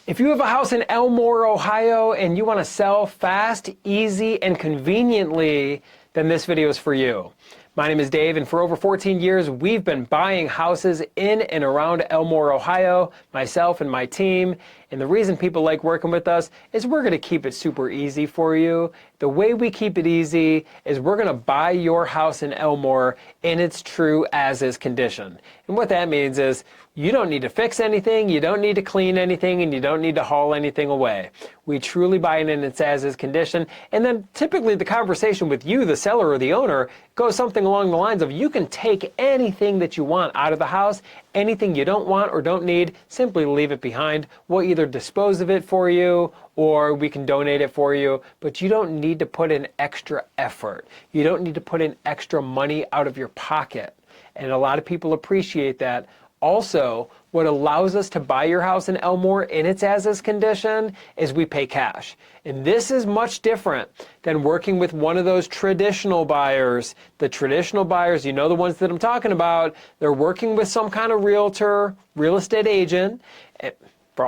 If you have a house in Elmore, Ohio, and you want to sell fast, easy, and conveniently, then this video is for you. My name is Dave, and for over 14 years, we've been buying houses in and around Elmore, Ohio, myself and my team. And the reason people like working with us is we're going to keep it super easy for you. The way we keep it easy is we're going to buy your house in Elmore in its true as-is condition. And what that means is you don't need to fix anything, you don't need to clean anything, and you don't need to haul anything away. We truly buy it in its as-is condition. And then typically the conversation with you, the seller or the owner, goes something along the lines of you can take anything that you want out of the house, anything you don't want or don't need, simply leave it behind. We'll either dispose of it for you or we can donate it for you, but you don't need to put in extra effort. You don't need to put in extra money out of your pocket. And a lot of people appreciate that. Also, what allows us to buy your house in Elmore in its as-is condition is we pay cash. And this is much different than working with one of those traditional buyers. The traditional buyers, you know the ones that I'm talking about, they're working with some kind of realtor, real estate agent.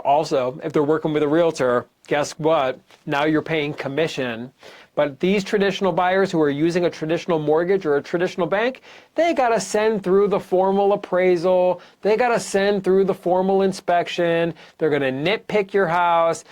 Also, if they're working with a realtor, guess what? Now you're paying commission. But these traditional buyers who are using a traditional mortgage or a traditional bank, they got to send through the formal appraisal. They got to send through the formal inspection. They're going to nitpick your house.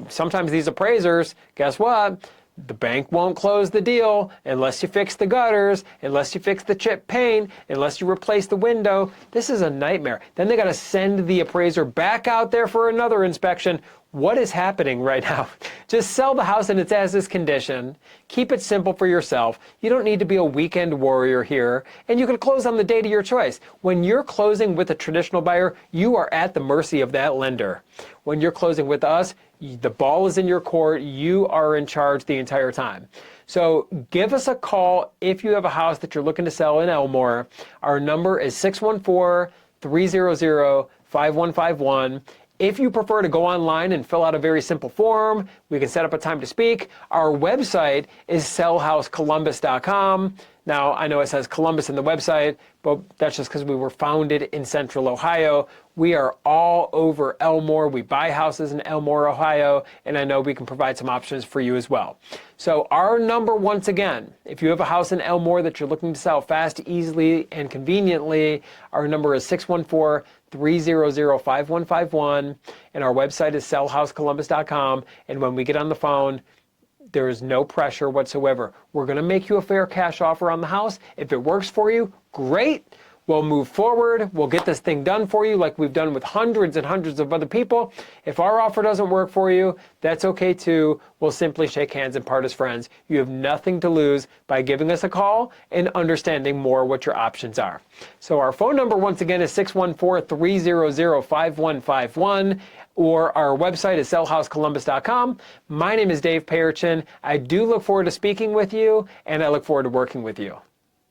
Sometimes these appraisers, guess what? The bank won't close the deal unless you fix the gutters, unless you fix the chip paint, unless you replace the window. This is a nightmare. Then they got to send the appraiser back out there for another inspection. What is happening right now? Just sell the house in its as-is condition. Keep it simple for yourself. You don't need to be a weekend warrior here, and you can close on the date of your choice. When you're closing with a traditional buyer, you are at the mercy of that lender. When you're closing with us, the ball is in your court. You are in charge the entire time. So give us a call if you have a house that you're looking to sell in Elmore. Our number is 614-300-5151. If you prefer to go online and fill out a very simple form, we can set up a time to speak. Our website is sellhousecolumbus.com. Now, I know it says Columbus in the website, but that's just because we were founded in Central Ohio. We are all over Elmore. We buy houses in Elmore, Ohio, and I know we can provide some options for you as well. So our number, once again, if you have a house in Elmore that you're looking to sell fast, easily, and conveniently, our number is 614-300-5151, and our website is sellhousecolumbus.com. And when we get on the phone, there is no pressure whatsoever. We're going to make you a fair cash offer on the house. If it works for you, great. We'll move forward. We'll get this thing done for you like we've done with hundreds and hundreds of other people. If our offer doesn't work for you, that's okay too. We'll simply shake hands and part as friends. You have nothing to lose by giving us a call and understanding more what your options are. So our phone number, once again, is 614-300-5151. Or our website is sellhousecolumbus.com. My name is Dave Payerchin. I do look forward to speaking with you, and I look forward to working with you.